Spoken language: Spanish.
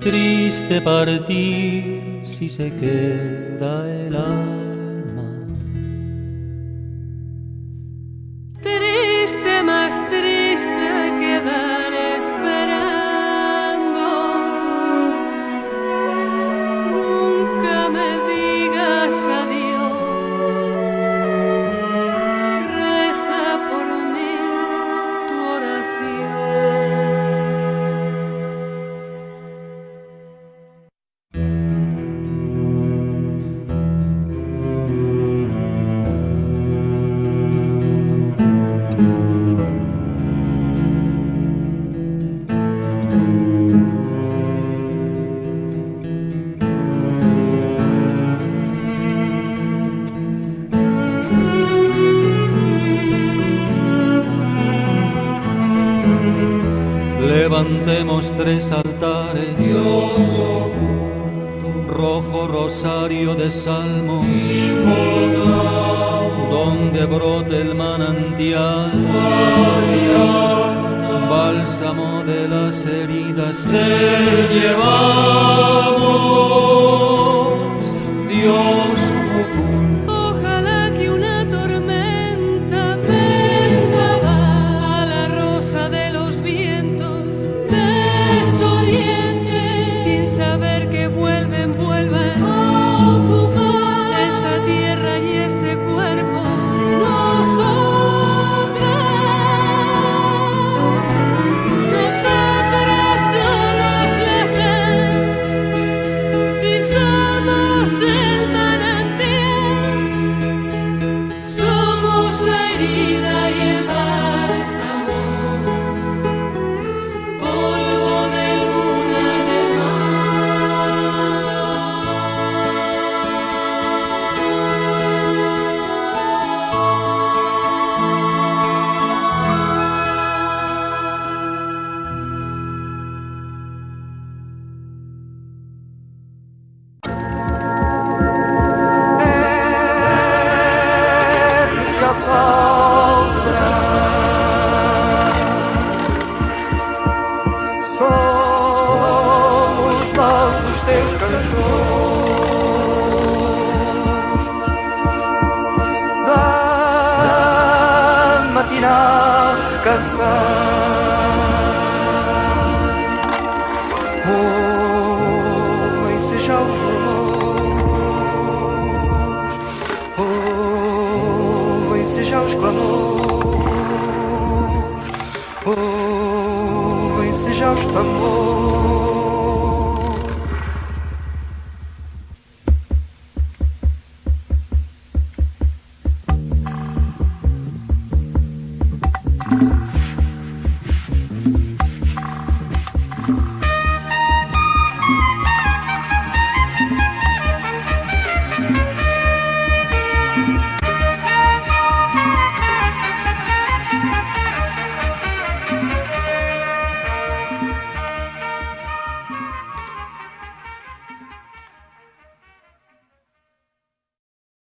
Triste partir si se queda el alma. Triste, más triste quedar esperando. Nunca me digas adiós. Reza por mí tu oración. Levantemos tres altares, Dios oculto, rojo rosario de salmos, donde brote el manantial, bálsamo de las heridas te llevamos, Dios oculto. Ojalá que una tormenta venga a la rosa de los vientos, desoriente, sin saber que vuelven a ocupar esta tierra y este cuerpo. Nosotras somos la sed y somos el manantial, somos la herida y el bálsamo, polvo de luna de Já faltará. Somos nós os teus cantores da matinal canção. Ouve-se já os rumores, ouve-se já os clamores, ouve-se já os tambores.